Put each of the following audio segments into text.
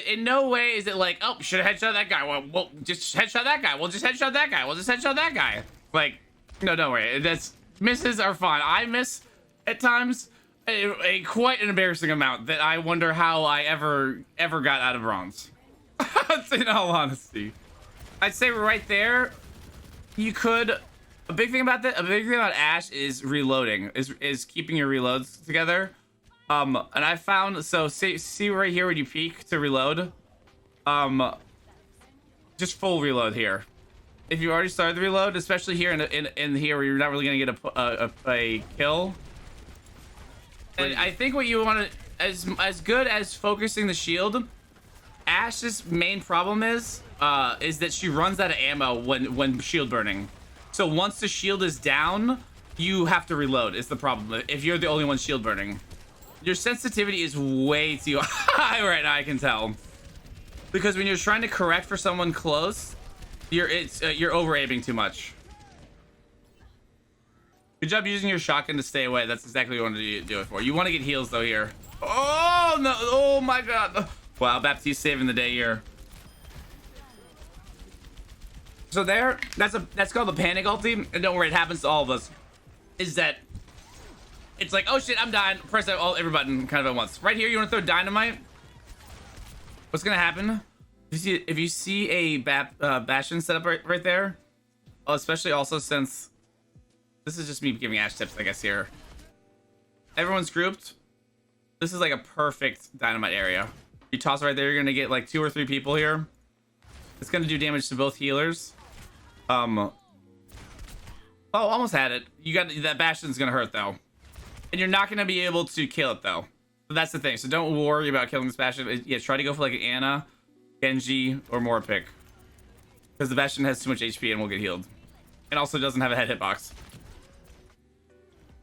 In no way is it like, oh, should have headshot that guy. Well, we'll just headshot that guy. We'll just headshot that guy. We'll just headshot that guy. Like, no, don't worry. That's misses are fine. I miss at times a quite an embarrassing amount that I wonder how I ever got out of bronze. In all honesty, I'd say right there, you could. A big thing about Ashe is reloading. Is keeping your reloads together. And I found, so see right here when you peek to reload, just full reload here. If you already started the reload, especially here in here where you're not really gonna get a kill. And I think what you want to, as good as focusing the shield, Ashe's main problem is that she runs out of ammo when shield burning. So once the shield is down, you have to reload. Is the problem if you're the only one shield burning. Your sensitivity is way too high right now, I can tell. Because when you're trying to correct for someone close, you're over aiming too much. Good job using your shotgun to stay away. That's exactly what you want to do it for. You want to get heals though here. Oh no! Oh my god! Wow, Baptiste saving the day here. So there, that's called the panic ulti, and don't worry, it happens to all of us. Is that it's like, oh shit, I'm dying. Press every button kind of at once. Right here, you want to throw dynamite. What's gonna happen? If you see a bastion set up right there, especially also since this is just me giving Ashe tips, I guess here. Everyone's grouped. This is like a perfect dynamite area. You toss it right there, you're gonna get like 2 or 3 people here. It's gonna do damage to both healers. Oh, almost had it. You got that bastion's gonna hurt though. And you're not gonna be able to kill it though. But that's the thing. So don't worry about killing this bastion. Yeah, try to go for like an Ana, Genji, or Morpik. Because the bastion has too much HP and will get healed. And also doesn't have a head hitbox.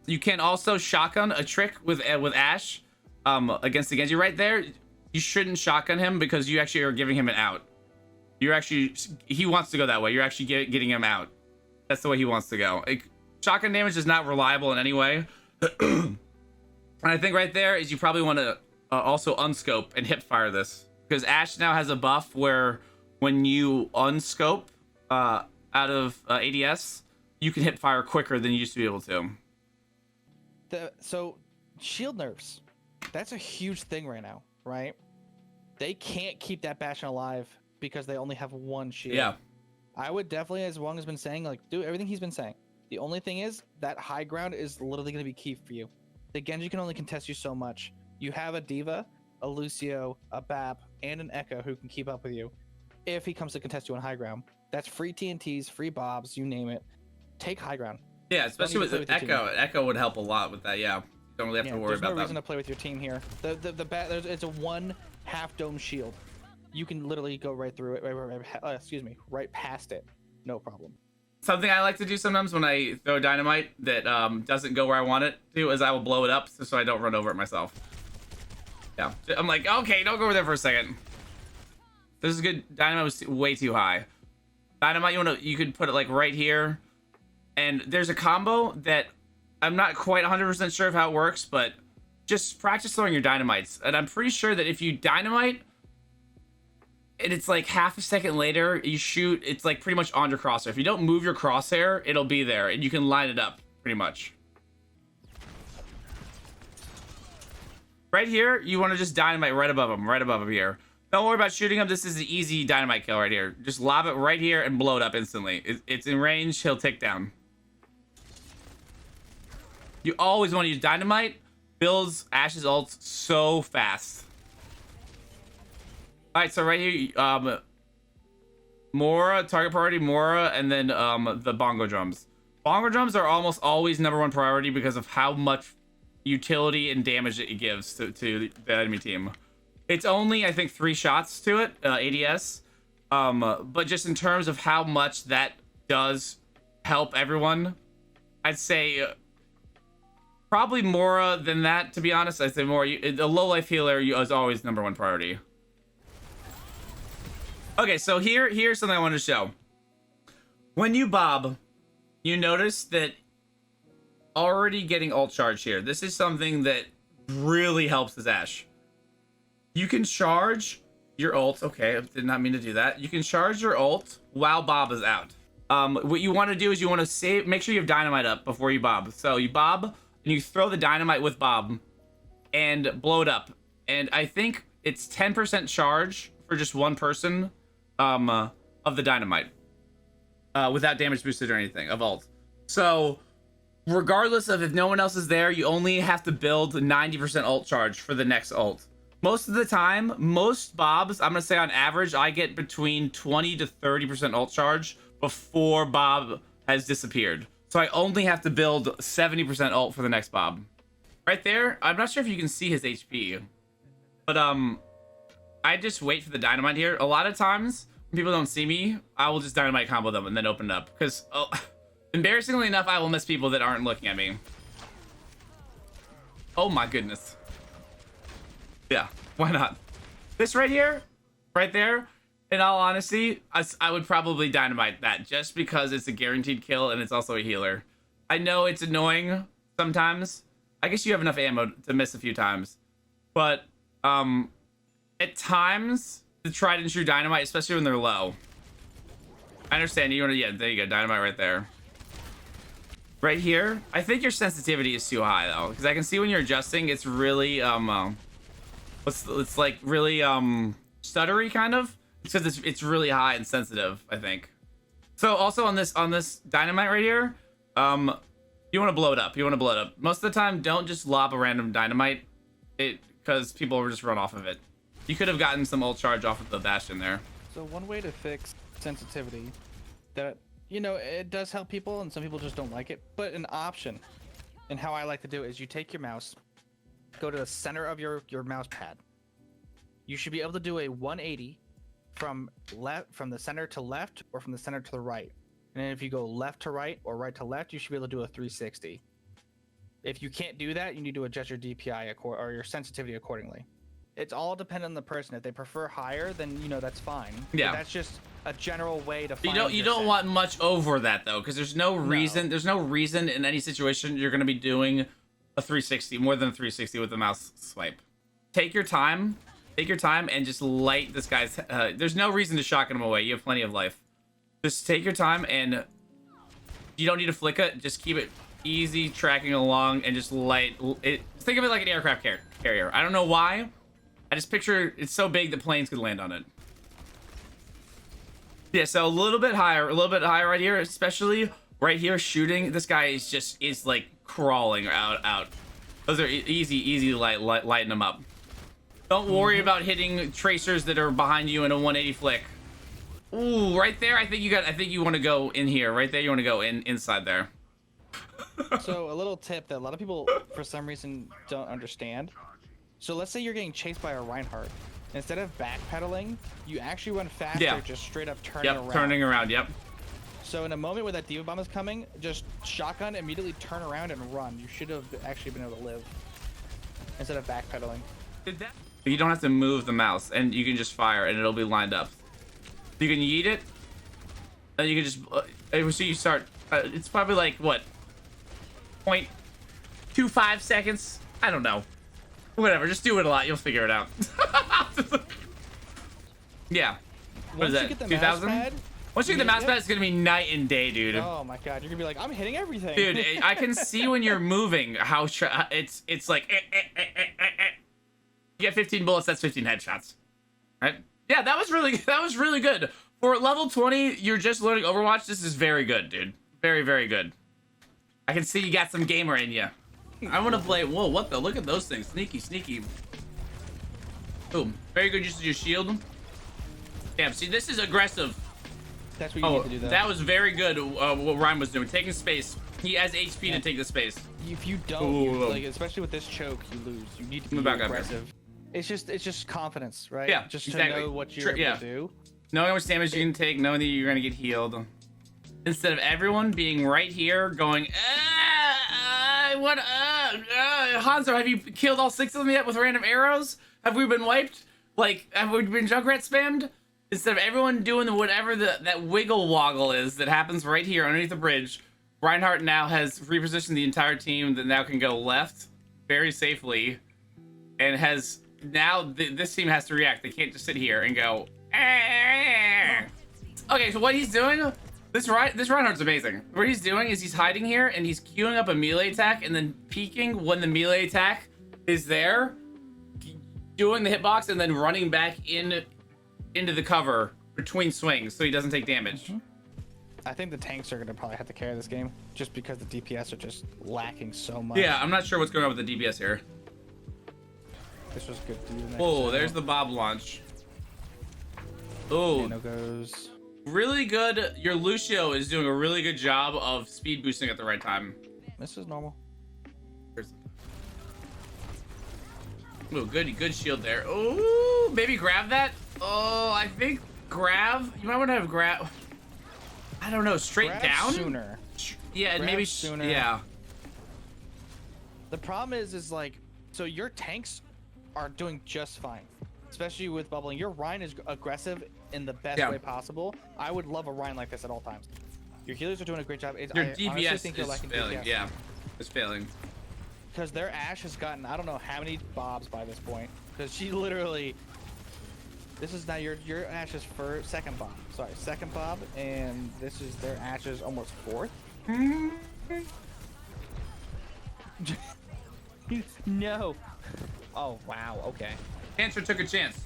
You can also shotgun a trick with Ashe against the Genji right there. You shouldn't shotgun him because you actually are giving him an out. He wants to go that way. You're actually getting him out. That's the way he wants to go. Shotgun damage is not reliable in any way. And I think right there is you probably want to also unscope and hip fire this, because Ashe now has a buff where when you unscope out of ADS, you can hip fire quicker than you used to be able to. So shield nerfs, that's a huge thing right now, right? They can't keep that bastion alive because they only have 1 shield. Yeah. I would definitely, as Wong has been saying, like, do everything he's been saying. The only thing is that high ground is literally going to be key for you. The Genji can only contest you so much. You have a Diva, a Lucio, a BAP, and an Echo who can keep up with you. If he comes to contest you on high ground, that's free TNTs, free Bobs, you name it. Take high ground. Yeah, especially with Echo. Echo would help a lot with that. Yeah, don't really have to worry about that. There's no reason to play with your team here. It's a 1 half dome shield. You can literally go right through it. Right past it. No problem. Something I like to do sometimes when I throw dynamite that doesn't go where I want it to is I will blow it up so I don't run over it myself. Yeah, I'm like, okay, don't go over there for a second. This is good. Dynamite was way too high. Dynamite, you could put it like right here. And there's a combo that I'm not quite 100% sure of how it works, but just practice throwing your dynamites. And I'm pretty sure that if you dynamite, and it's like half a second later, you shoot, it's like pretty much on your crosshair. If you don't move your crosshair, it'll be there, and you can line it up pretty much. Right here, you want to just dynamite right above him here. Don't worry about shooting him. This is the easy dynamite kill right here. Just lob it right here and blow it up instantly. It's in range, he'll tick down. You always want to use dynamite. Builds Ashe's ults so fast. All right, so right here, Mora, target priority, Mora, and then the bongo drums. Bongo drums are almost always #1 priority because of how much utility and damage it gives to the enemy team. It's only, I think, 3 shots to it, ADS. But just in terms of how much that does help everyone, I'd say probably more than that, to be honest. I'd say more. The low life healer is always #1 priority. Okay, so here's something I want to show. When you bob, you notice that already getting ult charge here. This is something that really helps this Ashe. You can charge your ult. Okay, I did not mean to do that. You can charge your ult while Bob is out. What you want to do is you want to save. Make sure you have dynamite up before you Bob. So you Bob and you throw the dynamite with Bob, and blow it up. And I think it's 10% charge for just one person, of the dynamite, without damage boosted or anything of ult. So regardless of if no one else is there, you only have to build 90% ult charge for the next ult. Most of the time, most Bobs, I'm gonna say on average, I get between 20 to 30% ult charge before Bob has disappeared. So I only have to build 70% ult for the next Bob. Right there, I'm not sure if you can see his HP, but I just wait for the dynamite here. A lot of times when people don't see me, I will just dynamite combo them and then open it up, because embarrassingly enough, I will miss people that aren't looking at me. Oh my goodness. Yeah, why not? This right here, right there, in all honesty, I would probably dynamite that just because it's a guaranteed kill and it's also a healer. I know it's annoying sometimes. I guess you have enough ammo to miss a few times. But at times, the tried and true dynamite, especially when they're low. I understand you want to, yeah, there you go, dynamite right there. Right here, I think your sensitivity is too high though, because I can see when you're adjusting, it's really it's like really stuttery kind of. It's because it's really high and sensitive, I think. So also on this dynamite right here, you want to blow it up. You want to blow it up. Most of the time, don't just lob a random dynamite, because people will just run off of it. You could have gotten some ult charge off of the Bastion there. So one way to fix sensitivity that, you know, it does help people and some people just don't like it, but an option and how I like to do it is you take your mouse, go to the center of your mouse pad. You should be able to do a 180 from the center to left or from the center to the right. And then if you go left to right or right to left, you should be able to do a 360. If you can't do that, you need to adjust your DPI or your sensitivity accordingly. It's all dependent on the person. If they prefer higher, then, you know, that's fine. Yeah. But that's just a general way to find You don't want much over that though, because there's no reason in any situation you're going to be doing a 360, more than a 360 with the mouse swipe. Take your time and just light this guy's there's no reason to shotgun him away. You have plenty of life. Just take your time, and you don't need to flick it. Just keep it easy, tracking along, and just light it. Think of it like an aircraft carrier. I don't know why. I just picture it's so big that planes could land on it. Yeah, so a little bit higher right here, especially right here shooting. This guy is like crawling out. Those are easy lighten them up. Don't worry about hitting tracers that are behind you in a 180 flick. Ooh, right there. I think you want to go in here. Right there, you want to go inside there. So a little tip that a lot of people for some reason don't understand. So let's say you're getting chased by a Reinhardt. Instead of backpedaling, you actually run faster, just straight up turning around. Turning around, yep. So in a moment where that D.O.B bomb is coming, just shotgun, immediately turn around and run. You should have actually been able to live instead of backpedaling. You don't have to move the mouse, and you can just fire, and it'll be lined up. You can yeet it, and you can just so you start. It's probably like what, 0.25 seconds. I don't know. Whatever, just do it a lot. You'll figure it out. Yeah. What is that? 2000? Once you get the mouse pad, it's gonna be night and day, dude. Oh my god, you're gonna be like, I'm hitting everything. Dude, I can see when you're moving how it's like. You get 15 bullets. That's 15 headshots, right? Yeah, that was really good for level 20. You're just learning Overwatch. This is very good, dude. Very, very good. I can see you got some gamer in you. I want to play. Whoa, what the? Look at those things. Sneaky. Boom. Very good use of your shield. Damn, see, this is aggressive. That's what you need to do, though. That was very good, what Ryan was doing. Taking space. He has HP to take the space. If you don't, like, especially with this choke, you lose. You need to be aggressive. It's just confidence, right? Yeah, just to know what you're able to do. Knowing how much damage you can take, knowing that you're going to get healed. Instead of everyone being right here going, Hanzo, have you killed all 6 of them yet with random arrows? Have we been wiped? Like, have we been Junkrat spammed? Instead of everyone doing whatever that wiggle woggle is that happens right here underneath the bridge, Reinhardt now has repositioned the entire team that now can go left very safely and has now this team has to react. They can't just sit here and go. Okay, so what he's doing, this Reinhardt's amazing. What he's doing is he's hiding here and he's queuing up a melee attack and then peeking when the melee attack is there, doing the hitbox and then running back into the cover between swings so he doesn't take damage. I think the tanks are gonna probably have to carry this game just because the DPS are just lacking so much. Yeah, I'm not sure what's going on with the DPS here. This was good. Oh, there's the Bob launch. Oh, goes. really good. Your Lucio is doing a really good job of speed boosting at the right time. This is normal. Oh, good shield there. Oh, maybe grab that. Oh, I think grab. You might want to have grab. I don't know. Straight Grab down. sooner. Yeah, Grab maybe sooner. Yeah. The problem is like, so your tanks are doing just fine, especially with bubbling. Your Rhine is aggressive in the best way possible. I would love a Rhine like this at all times. Your healers are doing a great job. Your DPS is failing. DPS. Yeah, it's failing. Because their Ashe has gotten, I don't know how many Bobs by this point. Because she literally, this is now your Ashe's second Bob. Sorry, second Bob, and this is their Ashe's almost fourth. No. Oh wow. Okay. Cancer took a chance.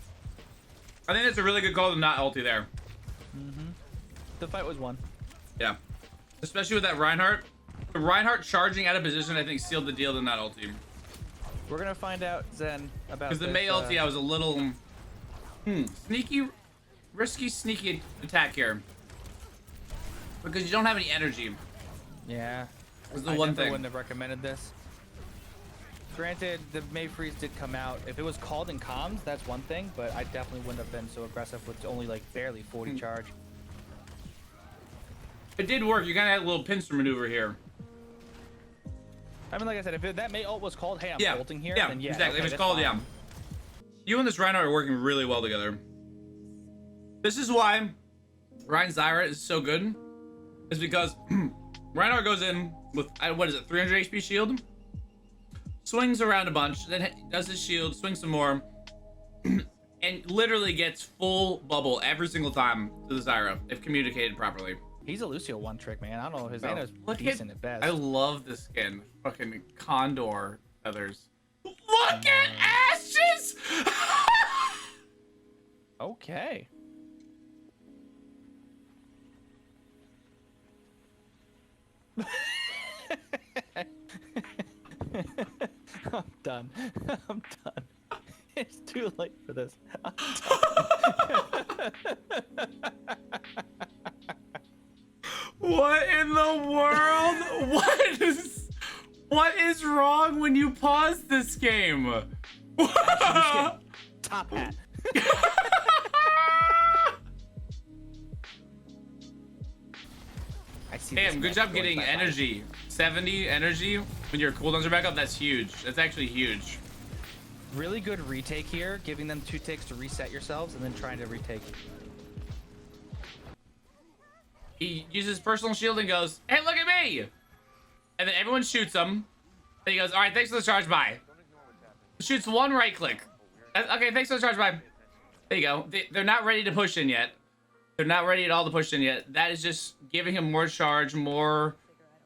I think that's a really good call to not ulti there. The fight was won. Yeah, especially with that Reinhardt. The Reinhardt charging out of position, I think, sealed the deal to not ulti. We're gonna find out Zen about Because the Mei ulti, I was a little risky sneaky attack here. Because you don't have any energy. Yeah. Was the one I thing. wouldn't have recommended this. Granted, the May freeze did come out. If it was called in comms, that's one thing, but I definitely wouldn't have been so aggressive with only like barely 40 charge. It did work. You kind of had a little pincer maneuver here. I mean, like I said, if that May ult was called, hey, I'm ulting here, Yeah, then yeah, exactly. okay, If it's that's called, fine. yeah. You and this Reinhardt are working really well together. This is why Ryan Zyra is so good. Is because Reinhardt goes in with, what is it, 300 HP shield? Swings around a bunch, then does his shield, swings some more, and literally gets full bubble every single time to the Zyra, if communicated properly. He's a Lucio one trick, man. I don't know. His Ana's Look decent at best. I love this skin. Fucking condor feathers. Look at Ashes! Okay. I'm done. I'm done. It's too late for this. I'm done. What in the world? What is wrong when you pause this game? Top hat. I see. Damn, good job getting energy. 70 energy when your cooldowns are back up. That's huge. That's actually huge. Really good retake here, giving them 2 ticks to reset yourselves and then trying to retake. He uses personal shield and goes, "Hey, look at me!" And then everyone shoots him. And he goes, "All right, thanks for the charge, bye." Shoots one right click. Okay, thanks for the charge, bye. There you go. They're not ready to push in yet. They're not ready at all to push in yet. That is just giving him more charge, more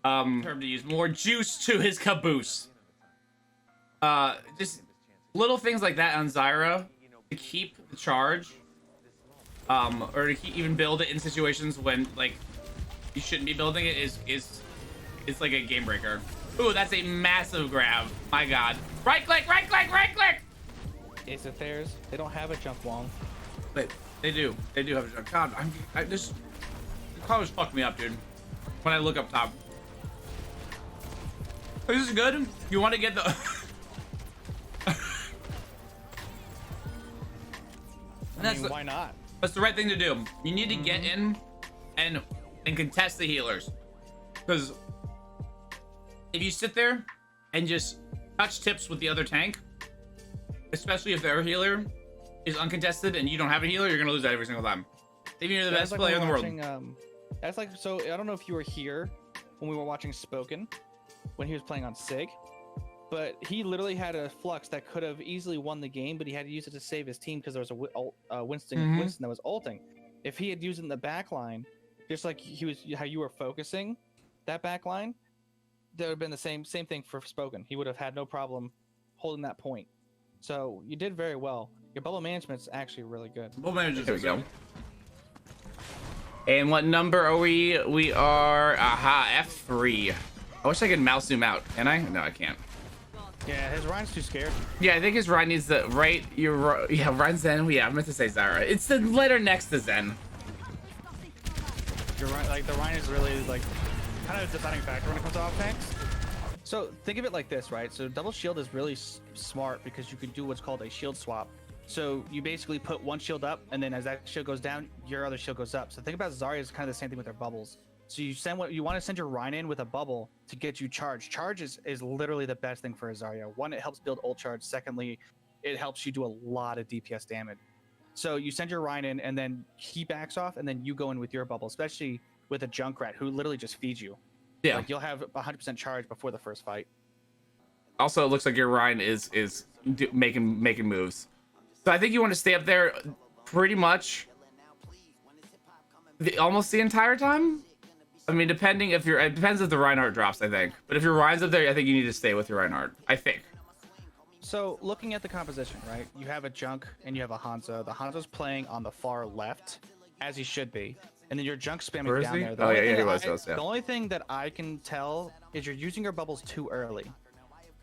term to use, more juice to his caboose. Just little things like that on Zyra to keep the charge, or to even build it in situations when like you shouldn't be building it is it's like a game breaker. Ooh, that's a massive grab. My God. Right click, right click, right click. Ace of Theirs, they don't have a jump wall. But they do have a jump. God, this colors fuck me up, dude. When I look up top. This is good. You want to get the Why not? That's the right thing to do. You need to get in and contest the healers. Because if you sit there and just touch tips with the other tank, especially if their healer is uncontested and you don't have a healer, you're gonna lose that every single time. Even if you're the best player in the world. That's like, so I don't know if you were here when we were watching Spoken, when he was playing on Sig. but he literally had a flux that could have easily won the game, but he had to use it to save his team because there was a Winston that was ulting. If he had used it in the back line, just like he was how you were focusing that back line, that would have been the same thing for Spoken. He would have had no problem holding that point. So you did very well. Your bubble management's actually really good. Bubble management. There we go. And what number are we? We are F3. I wish I could mouse zoom out. Can I? No, I can't. Yeah, his Ryan's too scared. Yeah, I think his Ryan needs the right. You're right. Yeah, Ryan Zen. Yeah, I meant to say Zara. It's the letter next to Zen. You're right. Like the Ryan is really like kind of a deciding factor when it comes to off tanks. So think of it like this, right? So double shield is really smart because you can do what's called a shield swap. So you basically put one shield up, and then as that shield goes down, your other shield goes up. So think about Zarya is kind of the same thing with their bubbles. So you send what you want to send your Ryan in with a bubble to get you charged. Charge is literally the best thing for a Zarya. One, it helps build ult charge. Secondly, it helps you do a lot of DPS damage. So you send your Ryan in, and then he backs off, and then you go in with your bubble, especially with a Junkrat who literally just feeds you. Yeah, like you'll have 100% charge before the first fight. Also, it looks like your Ryan is making moves. So I think you want to stay up there pretty much almost the entire time. I mean, depending if you're, it depends if the Reinhardt drops, I think. But if your Ryan's up there, I think you need to stay with your Reinhardt, I think. So looking at the composition, right? You have a Junk and you have a Hanzo. The Hanzo's playing on the far left, as he should be. And then your Junk spamming down there. Oh, yeah, he was. The only thing that I can tell is you're using your bubbles too early.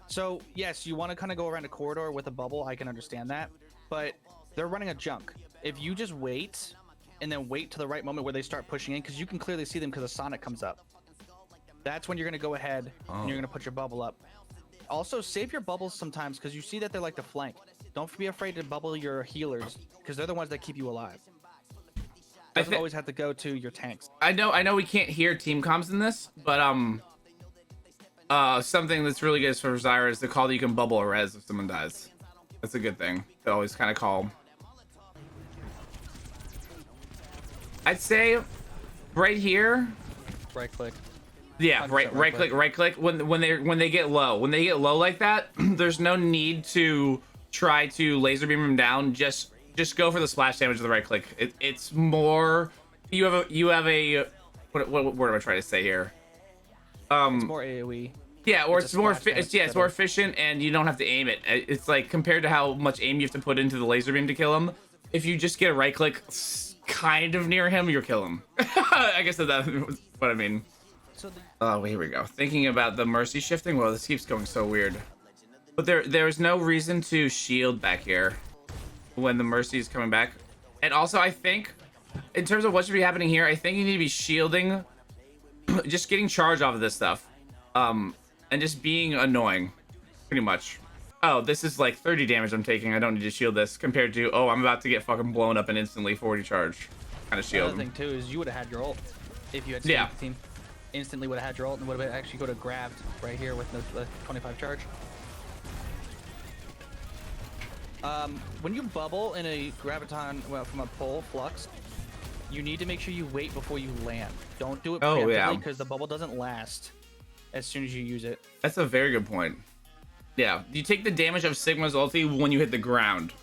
So, yes, you want to kind of go around a corridor with a bubble. I can understand that. But they're running a Junk. If you just wait and then wait to the right moment where they start pushing in, because you can clearly see them because the Sonic comes up. That's when you're going to go ahead and you're going to put your bubble up. Also, save your bubbles sometimes because you see that they're like the flank. Don't be afraid to bubble your healers because they're the ones that keep you alive. Doesn't always have to go to your tanks. I know we can't hear team comms in this, but something that's really good for Zyra is the call that you can bubble a res if someone dies. That's a good thing to always kind of call. I'd say right here. Right click. Yeah, right click. When they get low, like that, there's no need to try to laser beam them down. Just go for the splash damage with the right click. It's more. You have a what am I trying to say here? It's more AoE. Yeah, or it's more efficient, and you don't have to aim it. It's like compared to how much aim you have to put into the laser beam to kill him. If you just get a right click kind of near him, you'll kill him. I guess that's what I mean. Oh, here we go. Thinking about the mercy shifting. Well, this keeps going so weird. But there's no reason to shield back here when the mercy is coming back. And also, I think in terms of what should be happening here, I think you need to be shielding, just getting charge off of this stuff. And just being annoying, pretty much. Oh, this is like 30 damage I'm taking. I don't need to shield this compared to, oh, I'm about to get fucking blown up and instantly 40 charge. Kind of shield. Another thing too is you would have had your ult if you had saved the team. Instantly would have had your ult and would have actually could have grabbed right here with no 25 charge. When you bubble in a graviton, well, from a pole flux, you need to make sure you wait before you land. Don't do it preemptively because the bubble doesn't last as soon as you use it. That's a very good point. Yeah, you take the damage of Sigma's ulti when you hit the ground.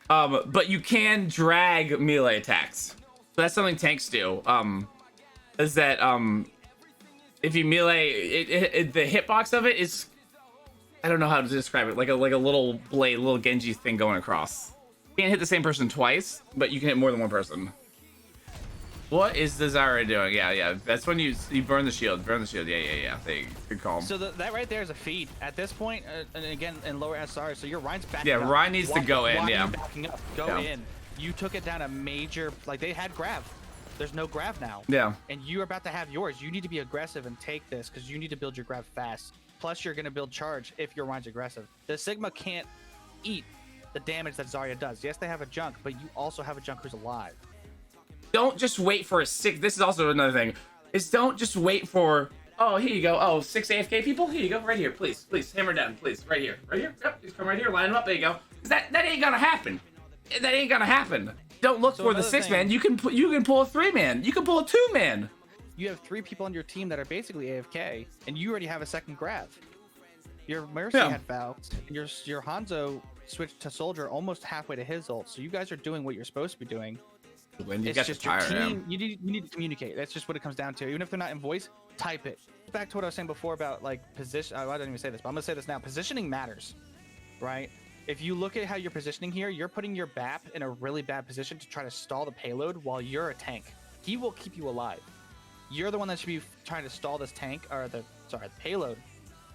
But you can drag melee attacks. So that's something tanks do. Is that if you melee, the hitbox of it is, I don't know how to describe it, like a little blade, little Genji thing going across. You can't hit the same person twice, but you can hit more than one person. What is the Zyra doing? Yeah. That's when you burn the shield. Yeah. Good call. So that right there is a feed. At this point, and again, in lower SR, so your Ryan's backing up. Yeah, Ryan needs to go in, yeah. Backing up. Go in. You took it down a major, like they had grav. There's no grav now. Yeah. And you're about to have yours. You need to be aggressive and take this because you need to build your grav fast. Plus, you're going to build charge if your Ryan's aggressive. The Sigma can't eat the damage that Zarya does. Yes, they have a Junk, but you also have a Junk who's alive. Don't just wait for a 6. This is also another thing. Is don't just wait for, oh, here you go. Oh, 6 AFK people? Here you go. Right here. Please. Hammer down. Please. Right here. Yep. Just come right here. Line them up. There you go. That ain't gonna happen. Don't look for the 6-man. You can pull a 3-man. You can pull a 2-man. You have 3 people on your team that are basically AFK, and you already have a second grav. Your Mercy Yeah. had Valves. Your Hanzo switched to Soldier almost halfway to his ult. So you guys are doing what you're supposed to be doing. When you It's get just the your tire, team. You need to communicate. That's just what it comes down to. Even if they're not in voice, type it. Back to what I was saying before about like position. I didn't even say this, but I'm gonna say this now. Positioning matters, right? If you look at how you're positioning here, you're putting your BAP in a really bad position to try to stall the payload while you're a tank. He will keep you alive. You're the one that should be trying to stall this tank or the payload.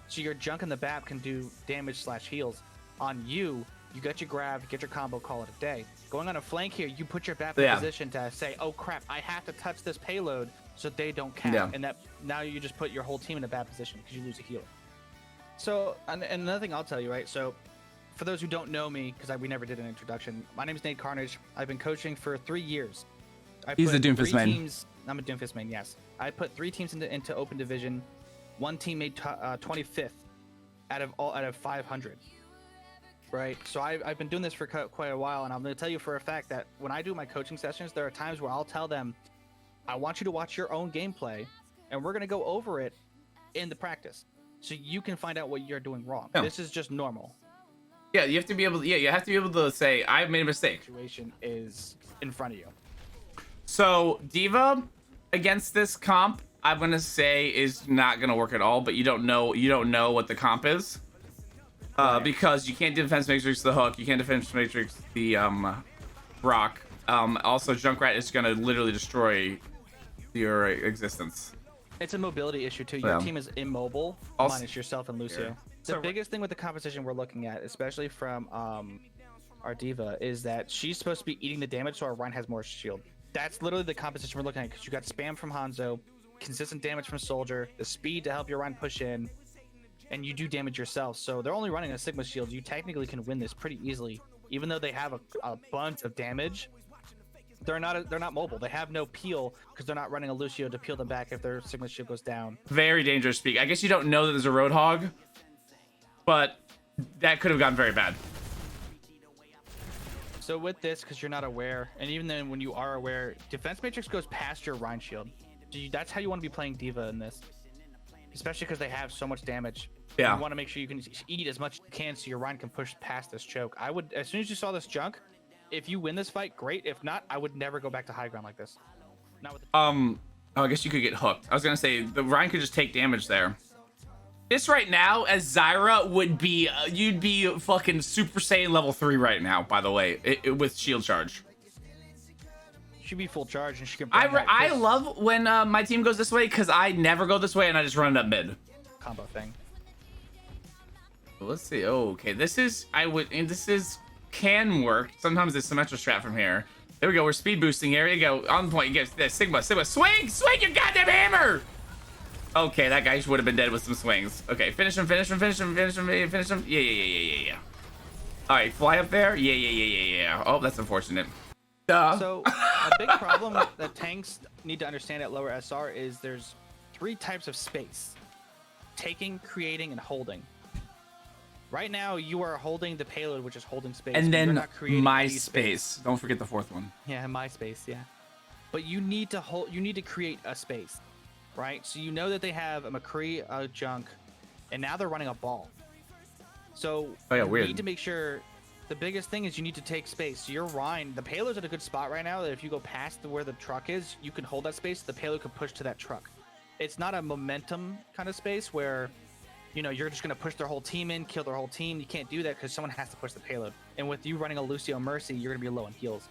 So your junk in the BAP can do damage / heals. On you, you get your grab, get your combo, call it a day. Going on a flank here, you put your BAP in position to say, oh crap, I have to touch this payload so they don't cap. Yeah. And that now you just put your whole team in a bad position because you lose a healer. So, and another thing I'll tell you, right? So, for those who don't know me, because we never did an introduction, my name is Nate Carnage. I've been coaching for 3 years. He's put a Doomfist 3 main. teams. I'm a Doomfist main, yes. I put 3 teams into open division. One team made 25th out of 500. Right. So I've been doing this for quite a while, and I'm going to tell you for a fact that when I do my coaching sessions, there are times where I'll tell them, I want you to watch your own gameplay, and we're going to go over it in the practice, so you can find out what you're doing wrong. Yeah. This is just normal. Yeah, you have to be able to. Yeah, you have to be able to say, "I've made a mistake." Situation is in front of you. So Diva against this comp, I'm gonna say is not gonna work at all. But you don't know what the comp is, because you can't defense matrix the hook, you can't defense matrix the rock. Also, Junkrat is gonna literally destroy your existence. It's a mobility issue too. Your team is immobile, Also- minus yourself and Lucio. Yeah. The biggest thing with the composition we're looking at, especially from our Diva, is that she's supposed to be eating the damage so our Ryan has more shield. That's literally the composition we're looking at, because you got spam from Hanzo, consistent damage from Soldier, the speed to help your Ryan push in, and you do damage yourself. So they're only running a Sigma shield. You technically can win this pretty easily, even though they have a bunch of damage. They're not mobile. They have no peel because they're not running a Lucio to peel them back if their Sigma shield goes down. Very dangerous speak. I guess you don't know that there's a Roadhog, but that could have gotten very bad. So with this, because you're not aware, and even then when you are aware, defense matrix goes past your Rhine shield. So that's how you want to be playing Diva in this, especially because they have so much damage. Yeah. You want to make sure you can eat as much as you can so your Rhine can push past this choke. I would, as soon as you saw this junk, if you win this fight, great. If not, I would never go back to high ground like this. Not with the Oh, I guess you could get hooked. I was gonna say the Ryan could just take damage there. This right now, as Zyra would be, you'd be fucking Super Saiyan level 3 right now. By the way, with shield charge. She'd be full charge and she can. I love when my team goes this way because I never go this way and I just run it up mid. Combo thing. Let's see. Oh, okay, this is can work. Sometimes it's Symmetra strat from here. There we go. We're speed boosting here. You go on point. You get this Sigma. Swing your goddamn hammer. Okay, that guy would have been dead with some swings. Okay, finish him. Yeah. All right, fly up there. Yeah. Oh, that's unfortunate. So a big problem that tanks need to understand at lower SR is there's 3 types of space: taking, creating, and holding. Right now, you are holding the payload, which is holding space. And but you're then not creating my any space. Don't forget the 4th one. Yeah, my space. Yeah, but you need to hold. You need to create a space, right? So you know that they have a McCree, a Junk, and now they're running a ball. So Oh, yeah, you weird. need to make sure. The biggest thing is you need to take space. So your Rhine, the payload's at a good spot right now. That if you go past where the truck is, you can hold that space. The payload can push to that truck. It's not a momentum kind of space where, you're just going to push their whole team in, kill their whole team. You can't do that because someone has to push the payload. And with you running a Lucio Mercy, you're going to be low on heals.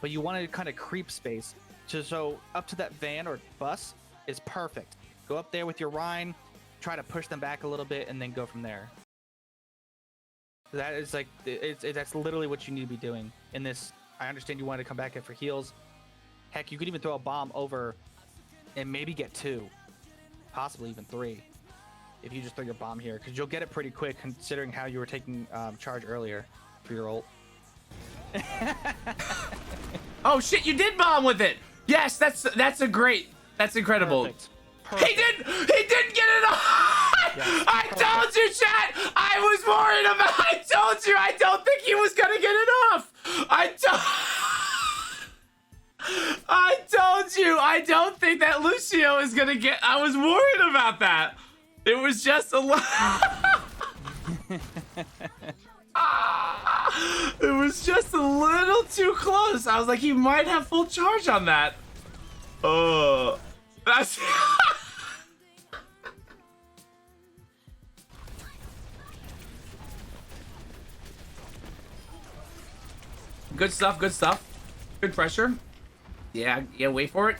But you want to kind of creep space. So up to that van or bus is perfect. Go up there with your Rhine, try to push them back a little bit, and then go from there. That is that's literally what you need to be doing in this. I understand you wanted to come back in for heals. Heck, you could even throw a bomb over and maybe get 2, possibly even 3, if you just throw your bomb here, because you'll get it pretty quick considering how you were taking charge earlier for your ult. Oh shit! You did bomb with it. Yes, that's incredible. Perfect. He didn't get it off. Yes, I told you, chat. I was worried about. I told you. I don't think he was gonna get it off. I told you. I don't think that Lucio is gonna get. I was worried about that. It was just a lot. It was just a little too close. I was like, he might have full charge on that. Oh, that's. Good stuff, good stuff. Good pressure. Yeah, wait for it.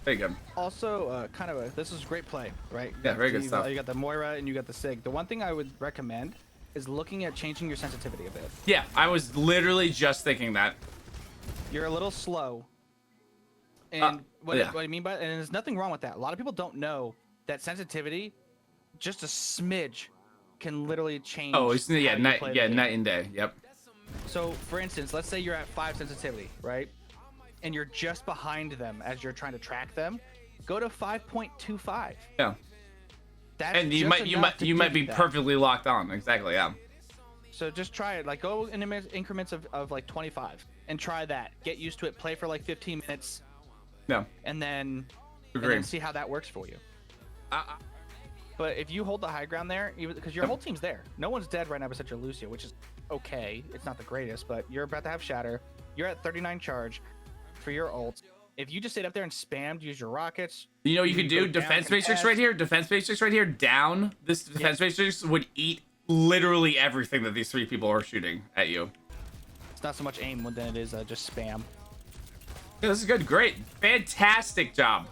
Very good. Also, this is great play, right? Yeah, very good stuff. You got the Moira and you got the Sig. The one thing I would recommend is looking at changing your sensitivity a bit. Yeah, I was literally just thinking that. You're a little slow. And what I mean by, and there's nothing wrong with that. A lot of people don't know that sensitivity, just a smidge, can literally change. Oh, it's night and day. Yep. So, for instance, let's say you're at 5 sensitivity, right? And you're just behind them as you're trying to track them. Go to 5.25. Yeah. That's and you might be perfectly locked on. Exactly. Yeah. So just try it. Like go in increments of like 25 and try that. Get used to it. Play for like 15 minutes. Yeah. And then see how that works for you. But if you hold the high ground there, because your whole team's there. No one's dead right now besides your Lucio, which is okay. It's not the greatest, but you're about to have Shatter. You're at 39 charge for your ult. If you just stayed up there and spammed, use your rockets. You know what you could do? Defense matrix right here. Defense matrix right here. Down. This defense matrix would eat literally everything that these 3 people are shooting at you. It's not so much aim than it is just spam. Yeah, this is good. Great. Fantastic job.